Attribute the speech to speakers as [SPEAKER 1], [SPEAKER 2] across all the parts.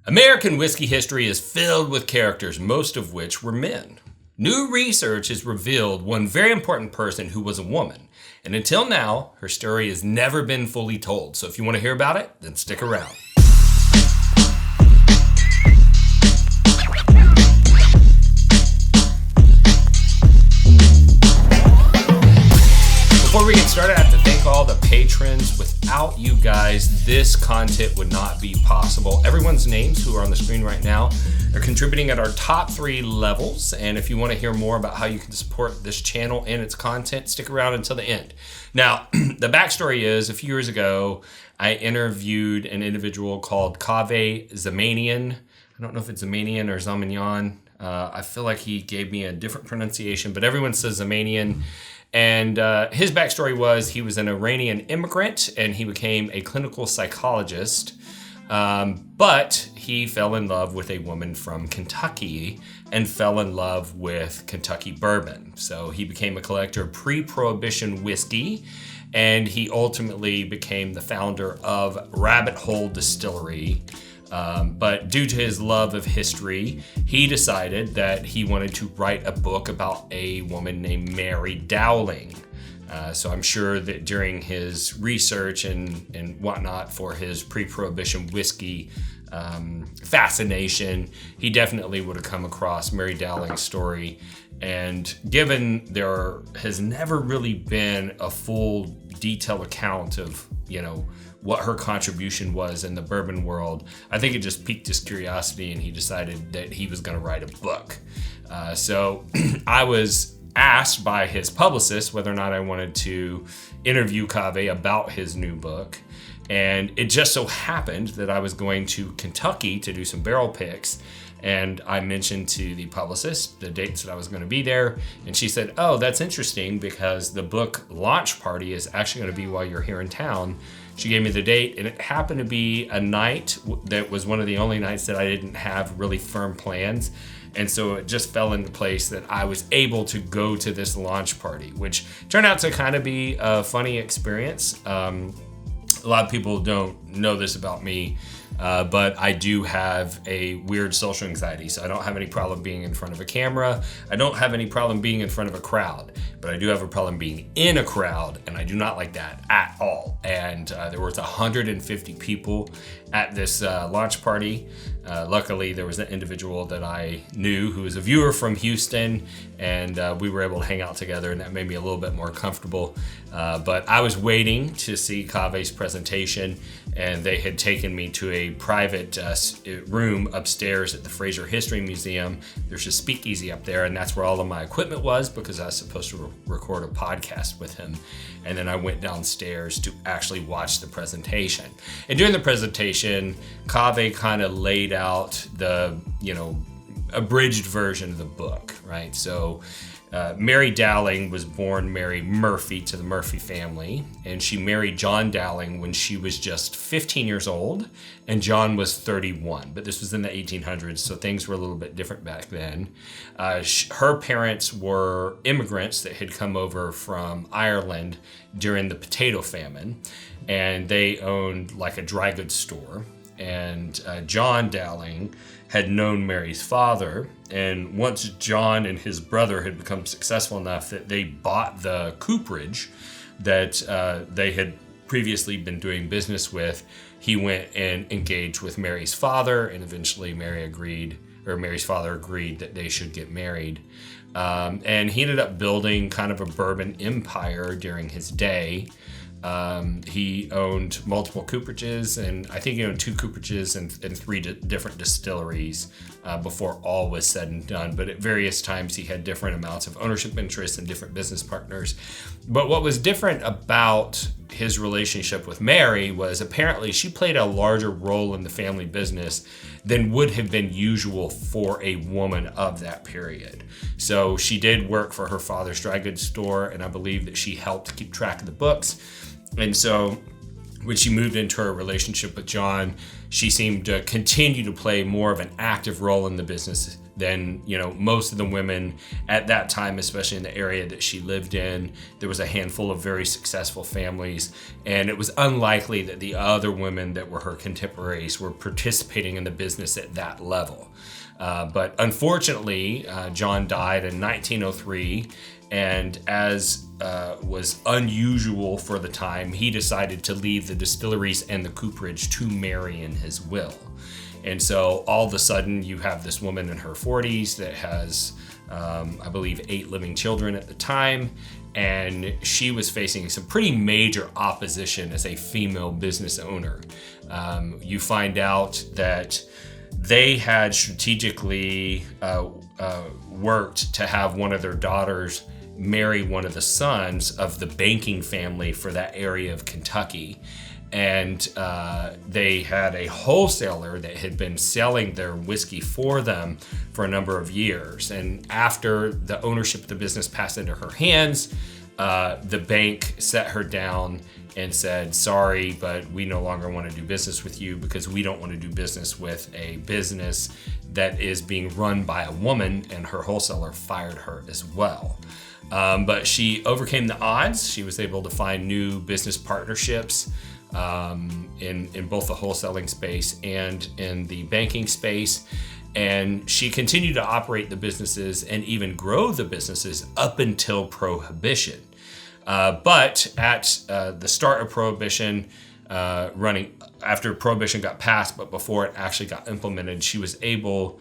[SPEAKER 1] American whiskey history is filled with characters, most of which were men. New research has revealed one very important person who was a woman, and until now, her story has never been fully told. So if you want to hear about it, then stick around. Before we get started, I have to thank all the patrons. Without you guys, this content would not be possible. Everyone's names who are on the screen right now are contributing at our top 3 levels. And if you want to hear more about how you can support this channel and its content, stick around until the end. Now, the backstory is a few years ago, I interviewed an individual called Kaveh Zamanian. I don't know if it's Zamanian or Zamanian. I feel like he gave me a different pronunciation, but everyone says Zamanian. And his backstory was he was an Iranian immigrant and he became a clinical psychologist, but he fell in love with a woman from Kentucky and fell in love with Kentucky bourbon. So he became a collector of pre-Prohibition whiskey, and he ultimately became the founder of Rabbit Hole Distillery. But due to his love of history, he decided that he wanted to write a book about a woman named Mary Dowling. So I'm sure that during his research and whatnot for his pre-Prohibition whiskey fascination, he definitely would have come across Mary Dowling's story. And given there has never really been a full detailed account of, what her contribution was in the bourbon world, I think it just piqued his curiosity and he decided that he was going to write a book. So I was asked by his publicist whether or not I wanted to interview Kaveh about his new book. And it just so happened that I was going to Kentucky to do some barrel picks. And I mentioned to the publicist the dates that I was going to be there. And she said, "Oh, that's interesting because the book launch party is actually going to be while you're here in town." She gave me the date, and it happened to be a night that was one of the only nights that I didn't have really firm plans. And so it just fell into place that I was able to go to this launch party, which turned out to kind of be a funny experience. A lot of people don't know this about me, but I do have a weird social anxiety. So I don't have any problem being in front of a camera. I don't have any problem being in front of a crowd, but I do have a problem being in a crowd, and I do not like that at all. And there was 150 people at this launch party. Luckily, there was an individual that I knew who was a viewer from Houston, and we were able to hang out together, and that made me a little bit more comfortable. But I was waiting to see Kaveh's presentation, and they had taken me to a private room upstairs at the Fraser History Museum. There's a speakeasy up there, and that's where all of my equipment was because I was supposed to record a podcast with him. And then I went downstairs to actually watch the presentation. And during the presentation, Kaveh kind of laid out the, abridged version of the book, right? So Mary Dowling was born Mary Murphy to the Murphy family, and she married John Dowling when she was just 15 years old, and John was 31. But this was in the 1800s, so things were a little bit different back then. Her parents were immigrants that had come over from Ireland during the potato famine, and they owned like a dry goods store. And John Dowling had known Mary's father, and once John and his brother had become successful enough that they bought the cooperage that they had previously been doing business with, he went and engaged with Mary's father, and eventually Mary's father agreed that they should get married. And he ended up building kind of a bourbon empire during his day. He owned multiple cooperages, and I think he owned 2 cooperages and 3 different distilleries before all was said and done. But at various times, he had different amounts of ownership interests and different business partners. But what was different about his relationship with Mary was apparently she played a larger role in the family business than would have been usual for a woman of that period. So she did work for her father's dry goods store, and I believe that she helped keep track of the books. And so when she moved into her relationship with John, she seemed to continue to play more of an active role in the business than, most of the women at that time, especially in the area that she lived in. There was a handful of very successful families, and it was unlikely that the other women that were her contemporaries were participating in the business at that level. But unfortunately, John died in 1903, and as was unusual for the time, he decided to leave the distilleries and the cooperage to Mary in his will. And so all of a sudden you have this woman in her 40s that has, I believe, 8 living children at the time. And she was facing some pretty major opposition as a female business owner. You find out that they had strategically worked to have one of their daughters marry one of the sons of the banking family for that area of Kentucky. And they had a wholesaler that had been selling their whiskey for them for a number of years. And after the ownership of the business passed into her hands, the bank set her down and said, sorry, but we no longer want to do business with you because we don't want to do business with a business that is being run by a woman, and her wholesaler fired her as well. But she overcame the odds. She was able to find new business partnerships in both the wholesaling space and in the banking space. And she continued to operate the businesses and even grow the businesses up until Prohibition. But at the start of Prohibition, running after Prohibition got passed, but before it actually got implemented, she was able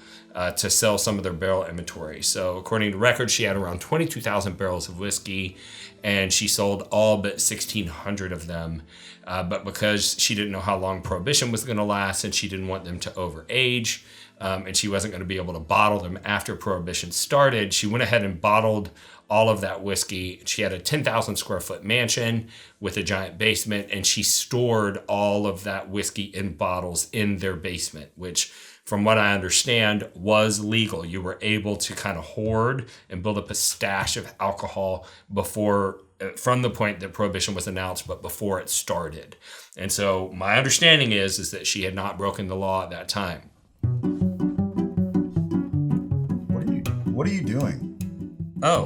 [SPEAKER 1] to sell some of their barrel inventory. So according to records, she had around 22,000 barrels of whiskey, and she sold all but 1,600 of them. But because she didn't know how long Prohibition was going to last, and she didn't want them to overage, and she wasn't going to be able to bottle them after Prohibition started, she went ahead and bottled all of that whiskey. She had a 10,000 square foot mansion with a giant basement, and she stored all of that whiskey in bottles in their basement, which, from what I understand, was legal. You were able to kind of hoard and build up a stash of alcohol from the point that Prohibition was announced, but before it started. And so my understanding is that she had not broken the law at that time.
[SPEAKER 2] What are you doing?
[SPEAKER 1] Oh,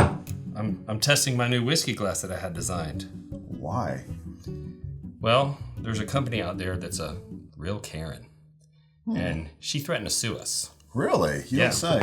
[SPEAKER 1] I'm testing my new whiskey glass that I had designed.
[SPEAKER 2] Why?
[SPEAKER 1] Well, there's a company out there that's a real Karen. And she threatened to sue us.
[SPEAKER 2] Really? You don't say.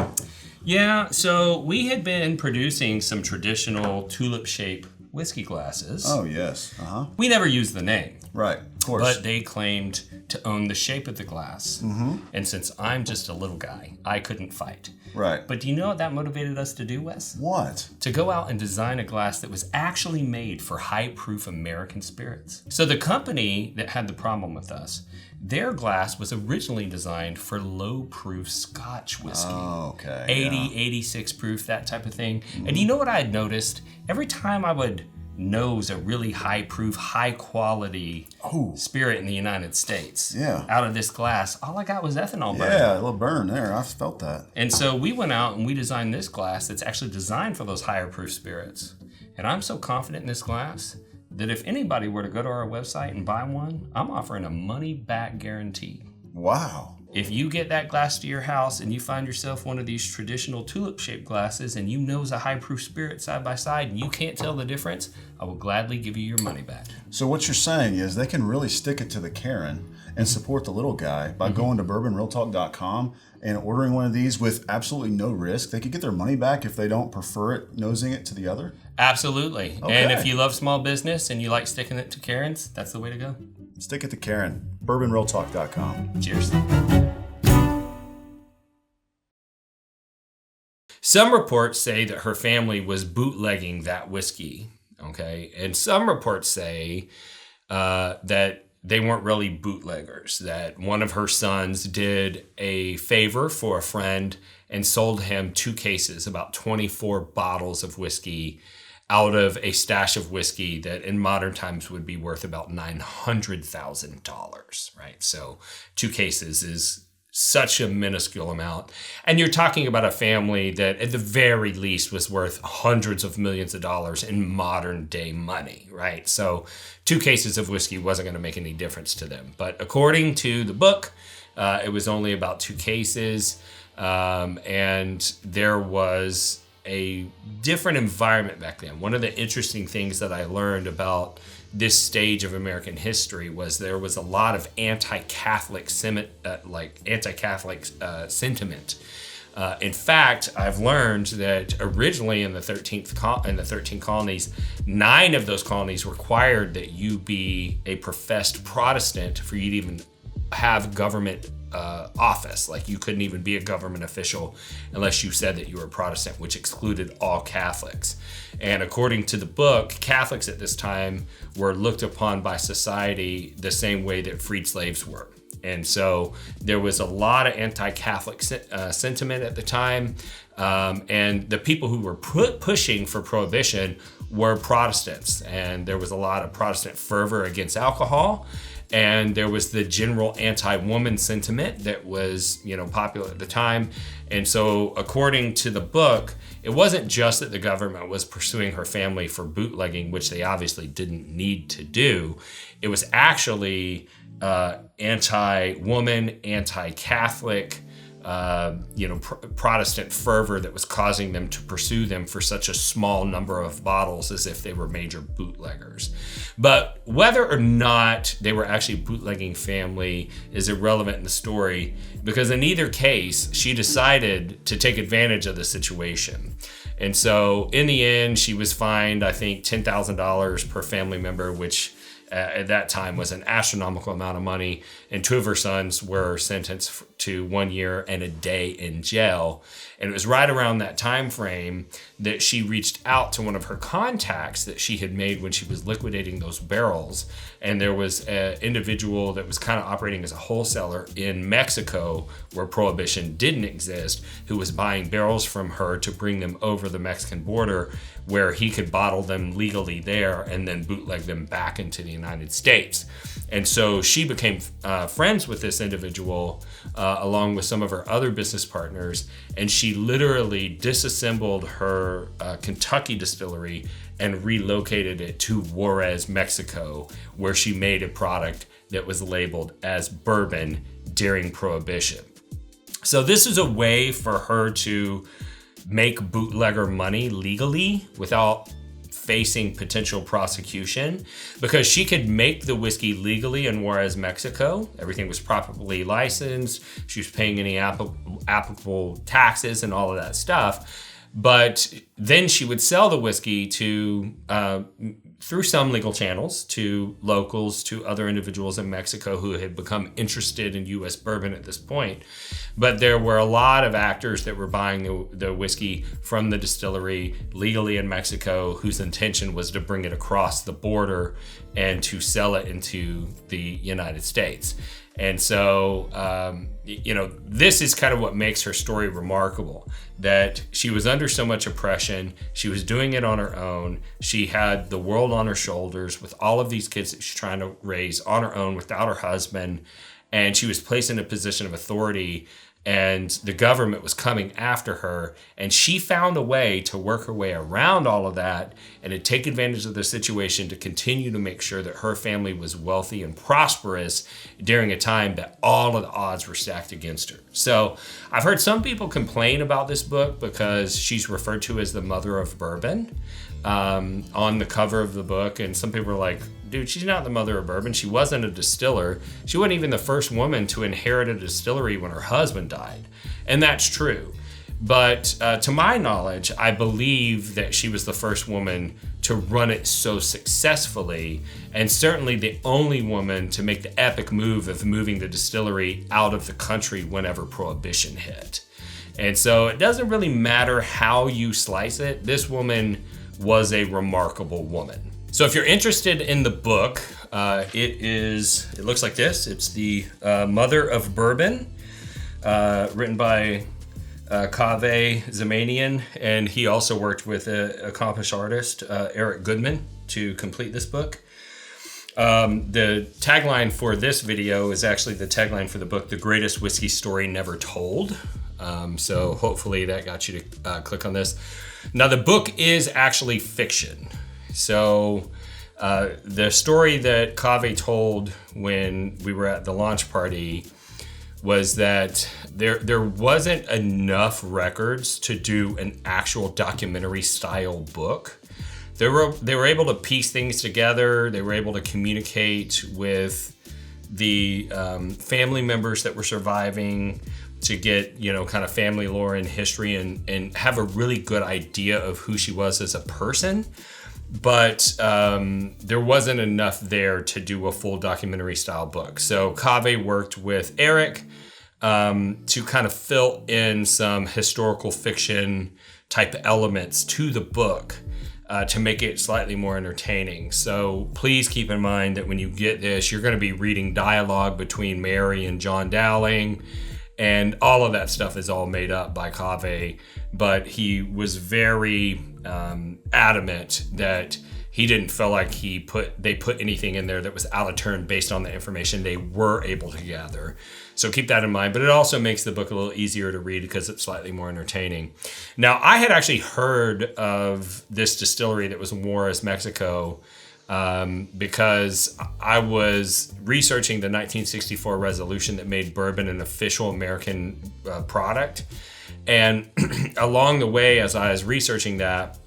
[SPEAKER 1] Yeah, so we had been producing some traditional tulip-shaped whiskey glasses.
[SPEAKER 2] Oh, yes. Uh-huh.
[SPEAKER 1] We never used the name.
[SPEAKER 2] Right, of course.
[SPEAKER 1] But they claimed to own the shape of the glass. Mm-hmm. And since I'm just a little guy, I couldn't fight.
[SPEAKER 2] Right.
[SPEAKER 1] But do you know what that motivated us to do, Wes?
[SPEAKER 2] What?
[SPEAKER 1] To go out and design a glass that was actually made for high-proof American spirits. So the company that had the problem with us, their glass was originally designed for low-proof Scotch whiskey.
[SPEAKER 2] Oh, okay.
[SPEAKER 1] 80, 86 proof, that type of thing. Mm-hmm. And you know what I had noticed? Every time I would nose a really high-proof, high-quality spirit in the United States out of this glass, all I got was ethanol burn.
[SPEAKER 2] Yeah, a little burn there. I felt that.
[SPEAKER 1] And so we went out and we designed this glass that's actually designed for those higher-proof spirits. And I'm so confident in this glass that if anybody were to go to our website and buy one, I'm offering a money-back guarantee.
[SPEAKER 2] Wow.
[SPEAKER 1] If you get that glass to your house and you find yourself one of these traditional tulip-shaped glasses and you nose a high-proof spirit side by side and you can't tell the difference, I will gladly give you your money back.
[SPEAKER 2] So what you're saying is they can really stick it to the Karen and support the little guy by going to bourbonrealtalk.com and ordering one of these with absolutely no risk. They could get their money back if they don't prefer it, nosing it to the other?
[SPEAKER 1] Absolutely.
[SPEAKER 2] Okay.
[SPEAKER 1] And if you love small business and you like sticking it to Karens, that's the way to go.
[SPEAKER 2] Stick it to Karen. bourbonrealtalk.com.
[SPEAKER 1] Cheers. Some reports say that her family was bootlegging that whiskey, okay? And some reports say that they weren't really bootleggers, that one of her sons did a favor for a friend and sold him 2 cases, about 24 bottles of whiskey, out of a stash of whiskey that in modern times would be worth about $900,000, right? So 2 cases is such a minuscule amount. And you're talking about a family that at the very least was worth hundreds of millions of dollars in modern day money, right? So 2 cases of whiskey wasn't going to make any difference to them. But according to the book, It was only about 2 cases, and there was a different environment back then. One of the interesting things that I learned about this stage of American history was there was a lot of anti-Catholic sentiment. In fact, I've learned that originally in the 13 colonies, 9 of those colonies required that you be a professed Protestant for you to even have government office. Like, you couldn't even be a government official unless you said that you were a Protestant, which excluded all Catholics. And according to the book, Catholics at this time were looked upon by society the same way that freed slaves were. And so there was a lot of anti-Catholic sentiment at the time. And the people who were pushing for prohibition were Protestants. And there was a lot of Protestant fervor against alcohol. And there was the general anti-woman sentiment that was, popular at the time. And so according to the book, it wasn't just that the government was pursuing her family for bootlegging, which they obviously didn't need to do. It was actually anti-woman, anti-Catholic, Protestant fervor that was causing them to pursue them for such a small number of bottles as if they were major bootleggers. But whether or not they were actually bootlegging family is irrelevant in the story, because in either case, she decided to take advantage of the situation. And so in the end, she was fined, I think, $10,000 per family member, which at that time was an astronomical amount of money, and 2 of her sons were sentenced to 1 year and a day in jail. And it was right around that time frame that she reached out to one of her contacts that she had made when she was liquidating those barrels. And there was an individual that was kind of operating as a wholesaler in Mexico, where prohibition didn't exist, who was buying barrels from her to bring them over the Mexican border, where he could bottle them legally there and then bootleg them back into the United States. And so she became friends with this individual along with some of her other business partners, and she literally disassembled her Kentucky distillery and relocated it to Juarez, Mexico, where she made a product that was labeled as bourbon during Prohibition. So this is a way for her to make bootlegger money legally without facing potential prosecution, because she could make the whiskey legally in Juarez, Mexico. Everything was properly licensed. She was paying any applicable taxes and all of that stuff. But then she would sell the whiskey to through some legal channels to locals, to other individuals in Mexico who had become interested in U.S. bourbon at this point. But there were a lot of actors that were buying the whiskey from the distillery legally in Mexico, whose intention was to bring it across the border and to sell it into the United States. And so, this is kind of what makes her story remarkable, that she was under so much oppression. She was doing it on her own. She had the world on her shoulders with all of these kids that she's trying to raise on her own without her husband. And she was placed in a position of authority, and the government was coming after her. And she found a way to work her way around all of that and to take advantage of the situation to continue to make sure that her family was wealthy and prosperous during a time that all of the odds were stacked against her. So I've heard some people complain about this book because she's referred to as the mother of bourbon on the cover of the book. And some people are like, dude, she's not the mother of bourbon. She wasn't a distiller. She wasn't even the first woman to inherit a distillery when her husband died. And that's true. But to my knowledge, I believe that she was the first woman to run it so successfully, and certainly the only woman to make the epic move of moving the distillery out of the country whenever Prohibition hit. And so it doesn't really matter how you slice it. This woman was a remarkable woman. So if you're interested in the book, it looks like this. It's the Mother of Bourbon, written by Kaveh Zamanian, and he also worked with an accomplished artist, Eric Goodman, to complete this book. The tagline for this video is actually the tagline for the book, The Greatest Whiskey Story Never Told. So hopefully that got you to click on this. Now, the book is actually fiction. So the story that Kaveh told when we were at the launch party was that there wasn't enough records to do an actual documentary style book. They were able to piece things together. They were able to communicate with the family members that were surviving to get, kind of family lore and history and have a really good idea of who she was as a person. But there wasn't enough there to do a full documentary style book. So Kaveh worked with Eric to kind of fill in some historical fiction type elements to the book to make it slightly more entertaining. So please keep in mind that when you get this, you're going to be reading dialogue between Mary and John Dowling, and all of that stuff is all made up by Kaveh, but he was very adamant that he didn't feel like they put anything in there that was out of turn based on the information they were able to gather. So keep that in mind. But it also makes the book a little easier to read because it's slightly more entertaining. Now, I had actually heard of this distillery that was in Juarez, Mexico, because I was researching the 1964 resolution that made bourbon an official American product. And along the way, as I was researching that,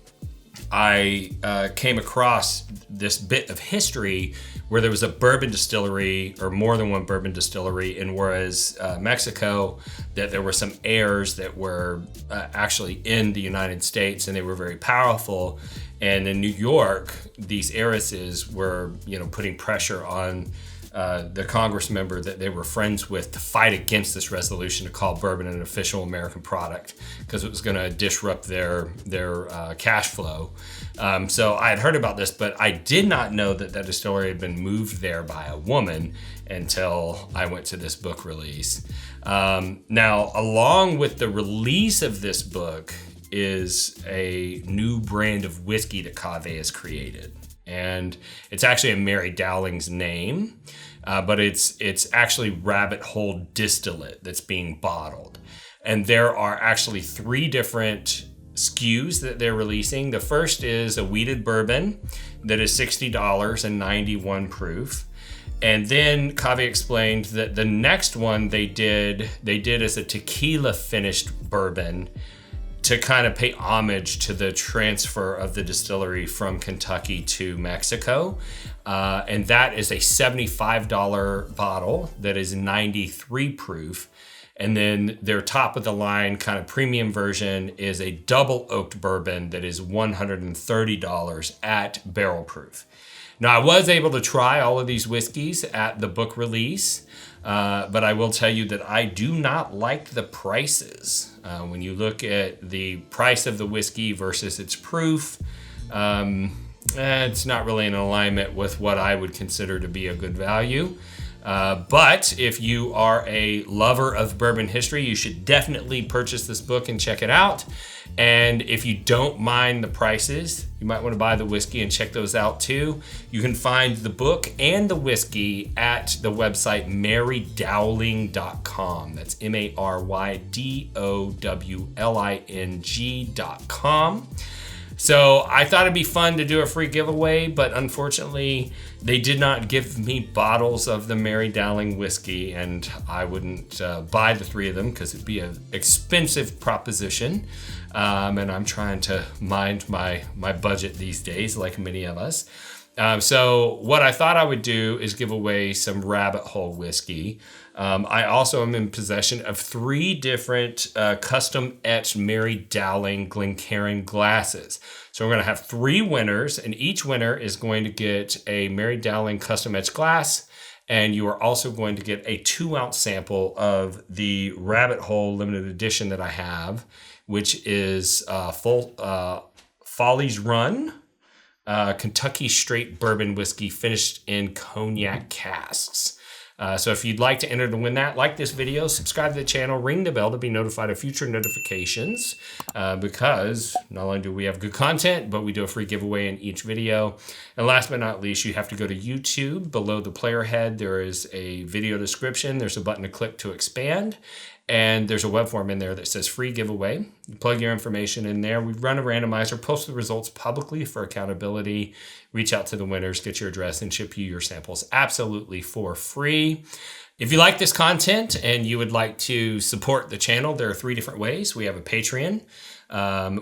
[SPEAKER 1] I came across this bit of history where there was a bourbon distillery, or more than one bourbon distillery in Juarez, Mexico, that there were some heirs that were actually in the United States, and they were very powerful. And in New York, these heiresses were, putting pressure on the Congress member that they were friends with to fight against this resolution to call bourbon an official American product because it was going to disrupt their cash flow. So I had heard about this, but I did not know that distillery had been moved there by a woman until I went to this book release. Now, along with the release of this book is a new brand of whiskey that Kaveh has created. And it's actually in Mary Dowling's name, but it's actually Rabbit Hole Distillate that's being bottled. And there are actually 3 different SKUs that they're releasing. The first is a wheated bourbon that is $60 and 91 proof. And then Kaveh explained that the next one they did as a tequila finished bourbon to kind of pay homage to the transfer of the distillery from Kentucky to Mexico. And that is a $75 bottle that is 93 proof. And then their top of the line kind of premium version is a double oaked bourbon that is $130 at barrel proof. Now, I was able to try all of these whiskeys at the book release, but I will tell you that I do not like the prices. When you look at the price of the whiskey versus its proof, it's not really in alignment with what I would consider to be a good value. But if you are a lover of bourbon history, you should definitely purchase this book and check it out. And if you don't mind the prices, you might want to buy the whiskey and check those out too. You can find the book and the whiskey at the website marydowling.com. That's marydowling.com. So I thought it'd be fun to do a free giveaway, but unfortunately they did not give me bottles of the Mary Dowling whiskey, and I wouldn't buy the 3 of them because it'd be an expensive proposition. And I'm trying to mind my budget these days, like many of us. So what I thought I would do is give away some Rabbit Hole whiskey. I also am in possession of 3 different custom etched Mary Dowling Glencairn glasses. So we're going to have 3 winners, and each winner is going to get a Mary Dowling custom etched glass. And you are also going to get a 2-ounce sample of the Rabbit Hole limited edition that I have, which is Folly's Run Kentucky straight bourbon whiskey finished in cognac casks. So if you'd like to enter to win that, like this video, subscribe to the channel, ring the bell to be notified of future notifications, because not only do we have good content, but we do a free giveaway in each video. And last but not least, you have to go to YouTube. Below the player head, there is a video description. There's a button to click to expand. And there's a web form in there that says free giveaway. You plug your information in there. We run a randomizer, post the results publicly for accountability, reach out to the winners, get your address, and ship you your samples absolutely for free. If you like this content and you would like to support the channel, there are 3 different ways. We have a Patreon.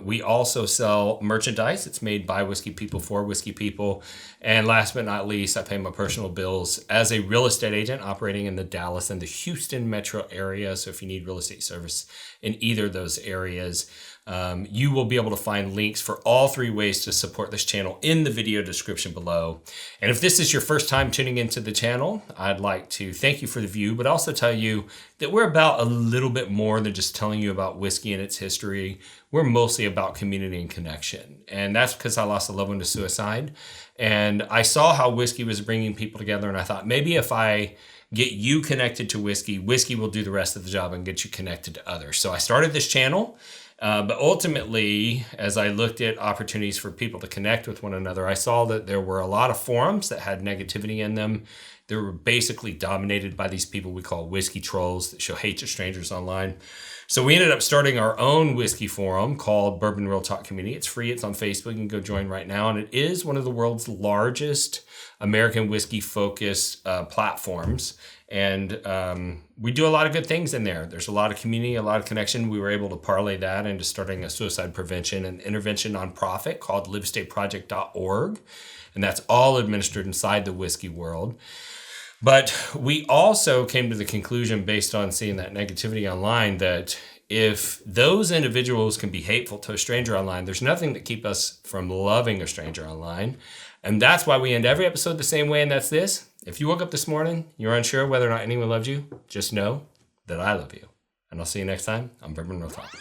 [SPEAKER 1] We also sell merchandise. It's made by whiskey people for whiskey people. And last but not least, I pay my personal bills as a real estate agent operating in the Dallas and the Houston metro area. So if you need real estate service in either of those areas, you will be able to find links for all 3 ways to support this channel in the video description below. And if this is your first time tuning into the channel, I'd like to thank you for the view, but also tell you that we're about a little bit more than just telling you about whiskey and its history. We're mostly about community and connection. And that's because I lost a loved one to suicide. And I saw how whiskey was bringing people together. And I thought maybe if I get you connected to whiskey, whiskey will do the rest of the job and get you connected to others. So I started this channel. But ultimately, as I looked at opportunities for people to connect with one another, I saw that there were a lot of forums that had negativity in them. They were basically dominated by these people we call whiskey trolls that show hate to strangers online. So we ended up starting our own whiskey forum called Bourbon Real Talk Community. It's free. It's on Facebook. You can go join right now. And it is one of the world's largest American whiskey focused platforms. And we do a lot of good things in there. There's a lot of community, a lot of connection. We were able to parlay that into starting a suicide prevention and intervention nonprofit called livestateproject.org. And that's all administered inside the whiskey world. But we also came to the conclusion, based on seeing that negativity online, that if those individuals can be hateful to a stranger online, there's nothing that keeps us from loving a stranger online. And that's why we end every episode the same way, and that's this. If you woke up this morning, you're unsure whether or not anyone loved you, just know that I love you. And I'll see you next time on Bourbon Real Talk.